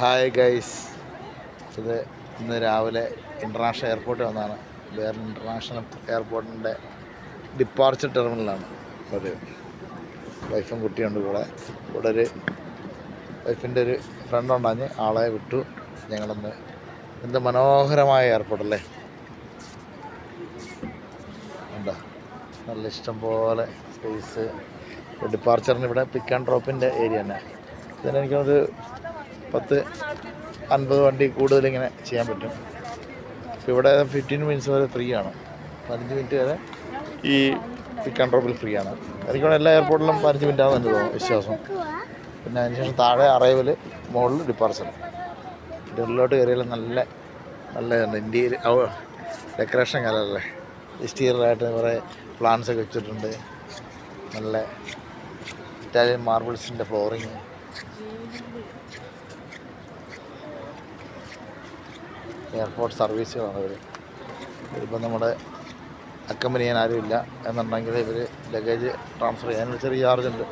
Hi guys, ഇത് ഇന്ന് രാവിലെ ഇൻ്റർനാഷണൽ എയർപോർട്ടിൽ വന്നതാണ്. ബേർ ഇൻ്റർനാഷണൽ എയർപോർട്ടിൻ്റെ ഡിപ്പാർച്ചർ ടെർമിനലാണ്. ഒരു വൈഫും കുട്ടിയുണ്ട് ഇവിടെ ഒരു വൈഫിൻ്റെ ഒരു ഫ്രണ്ട് ഉണ്ടാഞ്ഞ് ആളെ വിട്ടു. ഞങ്ങളൊന്ന് എന്ത് മനോഹരമായ എയർപോർട്ടല്ലേ, എന്താ നല്ല ഇഷ്ടം പോലെ സ്പേസ്. ഡിപ്പാർച്ചറിന് ഇവിടെ പിക്ക് ആൻഡ് ഡ്രോപ്പിൻ്റെ ഏരിയ തന്നെ. ഇതിനെനിക്കൊരു 10-50 വണ്ടി കൂടുതലിങ്ങനെ ചെയ്യാൻ പറ്റും. ഇപ്പോൾ ഇവിടെ 15 മിനിറ്റ്സ് വരെ ഫ്രീ ആണ്. 15 മിനിറ്റ് വരെ ഈ പിക്ക് ആൻഡ് ഡ്രോപ്പിൽ ഫ്രീ ആണ്. എനിക്കവിടെ എല്ലാ എയർപോർട്ടിലും 15 മിനിറ്റാണെന്ന് എനിക്ക് തോന്നുന്നു, വിശ്വാസം. പിന്നെ അതിനുശേഷം താഴെ അറൈവൽ, മുകളിൽ ഡിപ്പാർച്ചർ. ഡെല്ലിലോട്ട് കയറിയാൽ നല്ല ഇന്ത്യയിൽ ഡെക്കറേഷൻ കലല്ലേ, എക്സ്റ്റീരിയറായിട്ട് കുറേ പ്ലാന്റ്സ് ഒക്കെ വെച്ചിട്ടുണ്ട്. നല്ല ഇറ്റാലിയൻ മാർബിൾസിൻ്റെ ഫ്ലോറിങ്. എയർപോർട്ട് സർവീസുകളാണ് ഇവർ. ഇതിപ്പോൾ നമ്മുടെ അക്കമ്പനി ചെയ്യാൻ ആരുമില്ല എന്നുണ്ടെങ്കിൽ ഇവർ ലഗേജ് ട്രാൻസ്ഫർ ചെയ്യാനൊരു ചെറിയ ചാർജ് ഉണ്ട്.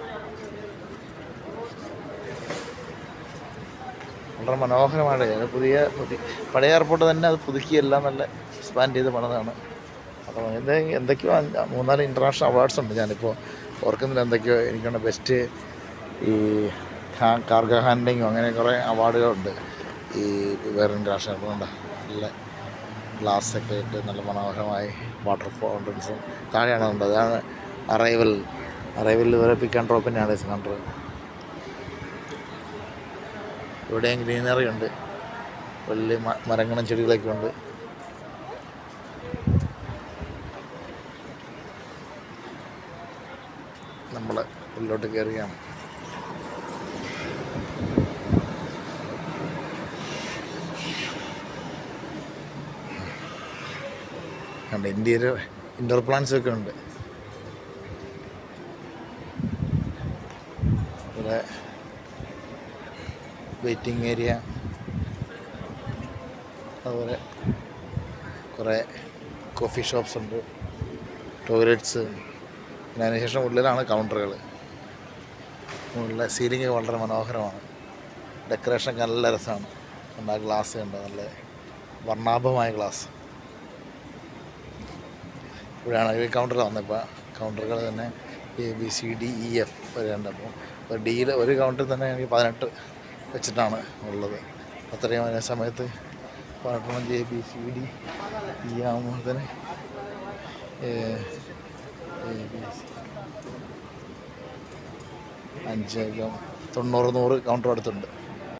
വളരെ മനോഹരമാണ്. പഴയ എയർപോർട്ട് തന്നെ അത് പുതുക്കിയെല്ലാം നല്ല എക്സ്പാൻഡ് ചെയ്ത് പണിതാണ്. അപ്പോൾ എന്തൊക്കെയോ 3-4 ഇൻ്റർനാഷണൽ അവാർഡ്സ് ഉണ്ട്. ഞാനിപ്പോൾ ഓർക്കുന്നില്ല എന്തൊക്കെയോ. എനിക്കാണ് ബെസ്റ്റ് ഈ കാർഗോ ഹാൻഡ്ലിങ്ങോ അങ്ങനെ കുറേ അവാർഡുകളുണ്ട് ഈ വേറെ ഇൻ്റർനാഷണൽ എയർപോർട്ടുണ്ട്. നല്ല ഗ്ലാസ്സൊക്കെ ഇട്ട് നല്ല മനോഹരമായി വാട്ടർ ഫൗണ്ടൻസും താഴെയാണ് ഉണ്ട്. അതാണ് അറൈവലിൽ വരെ പിക്ക് ആൻഡ് ഡ്രോപ്പിൻ്റെയാണ് കൗണ്ടർ. ഇവിടെയും ഗ്രീനറി ഉണ്ട്, വലിയ മരങ്ങളും ചെടികളൊക്കെ ഉണ്ട്. നമ്മൾ ഉള്ളിലോട്ട് കയറുകയാണ്. കണ്ട ഇൻഡോർ പ്ലാന്റ്സ് ഒക്കെ ഉണ്ട്. ഇവിടെ വെയിറ്റിംഗ് ഏരിയ, അതുപോലെ കുറേ കോഫി ഷോപ്സ് ഉണ്ട്, ടോയ്ലറ്റ്സ്. പിന്നെ അതിനുശേഷം ഉള്ളിലാണ് കൗണ്ടറുകൾ. ഉള്ളിലെ സീലിംഗ് വളരെ മനോഹരമാണ്. ഡെക്കറേഷനൊക്കെ നല്ല രസമാണ്. ആ ഗ്ലാസ് കണ്ടോ, നല്ല വർണ്ണാഭമായ ഗ്ലാസ്. ഇവിടെയാണ് ഈ കൗണ്ടറിൽ വന്നപ്പോൾ. കൗണ്ടറുകൾ തന്നെ ABCDEF വരെ ഉണ്ട്. അപ്പോൾ ഡിയിൽ ഒരു കൗണ്ടറിൽ തന്നെ എനിക്ക് 18 വെച്ചിട്ടാണ് ഉള്ളത്. അത്രയും അതേ സമയത്ത് 18 ABCDE ആകുമ്പോൾ തന്നെ 5 90-100 കൗണ്ടർ അടുത്തുണ്ട്.